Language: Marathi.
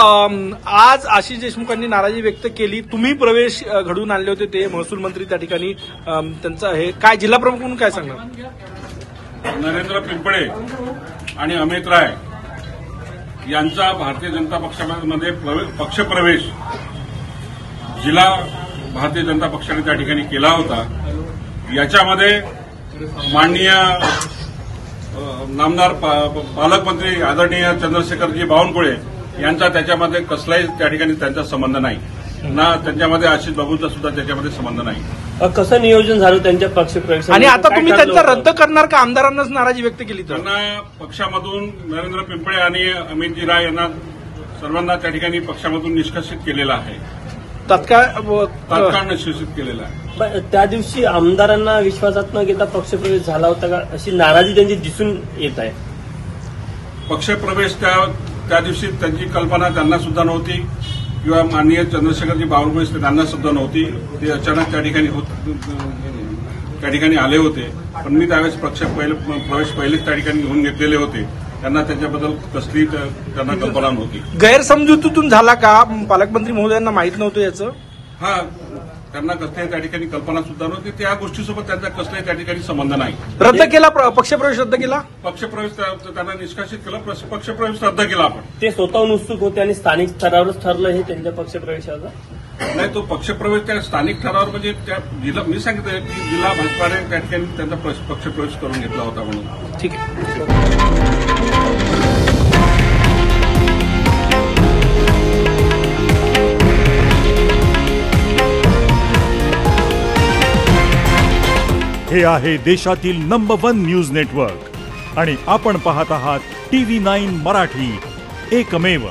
आज आशिष देशमुखांनी नाराजी व्यक्त केली, तुम्ही प्रवेश घडवून आणले होते, ते महसूल मंत्री त्या ठिकाणी त्यांचं हे काय जिल्हा प्रमुख म्हणून काय सांगणार? नरेंद्र पिंपळे आणि अमित राय यांचा भारतीय जनता पक्षामध्ये पक्षप्रवेश जिल्हा भारतीय जनता पक्षाने त्या ठिकाणी केला होता। याच्यामध्ये माननीय नामदार पालकमंत्री आदरणीय चंद्रशेखरजी बावनकुळे यांचा त्याच्यामध्ये कसलाही त्या ठिकाणी त्यांचा संबंध नाही ना, त्यांच्यामध्ये आशिष बाबूंचा सुद्धा त्याच्यामध्ये संबंध नाही। कसं नियोजन झालं त्यांच्या पक्षप्रवेश आणि आता तुम्ही त्यांचा रद्द करणार का? आमदारांनाच नाराजी व्यक्त केली तर त्यांना पक्षामधून नरेंद्र पिंपळे आणि अमितजी राय यांना सर्वांना त्या ठिकाणी पक्षामधून निष्कासित केलेलं आहे, तात्काळ निष्कासित केलेलं आहे। त्या दिवशी आमदारांना विश्वासात न घेता पक्षप्रवेश झाला होता का, अशी नाराजी त्यांची दिसून येत आहे? पक्षप्रवेश त्या दिवशी त्यांची कल्पना त्यांना सुद्धा नव्हती किंवा माननीय चंद्रशेखरजी बावनकुळे त्यांना सुद्धा नव्हती। ते अचानक त्या ठिकाणी आले होते, पण मी त्यावेळेस प्रवेश पहिलेच त्या ठिकाणी घेऊन घेतलेले होते, त्यांना त्याच्याबद्दल कसली त्यांना कल्पना नव्हती। गैरसमजुतीतून झाला का? पालकमंत्री महोदयांना माहित नव्हतं याचं? हा, त्यांना कसल्याही त्या ठिकाणी कल्पना सुद्धा नव्हती। त्या गोष्टीसोबत त्यांचा कसलाही त्या ठिकाणी संबंध नाही। रद्द केला पक्षप्रवेश, रद्द केला पक्षप्रवेश, त्यांना निष्कासित केला, पक्षप्रवेश रद्द केला। आपण ते स्वतःहून उत्सुक होते आणि स्थानिक स्तरावरच ठरलं हे त्यांच्या पक्षप्रवेशाचं? नाही, तो पक्षप्रवेश त्या स्थानिक ठरावावर म्हणजे त्या जिल्हा, मी सांगितलं की जिल्हा भाजपाने त्या ठिकाणी त्यांचा पक्षप्रवेश करून घेतला होता म्हणून। ठीक आहे। हे आहे देशातील नंबर 1 न्यूज नेटवर्क आणि आपण पाहत आहात TV9 मराठी, एकमेव।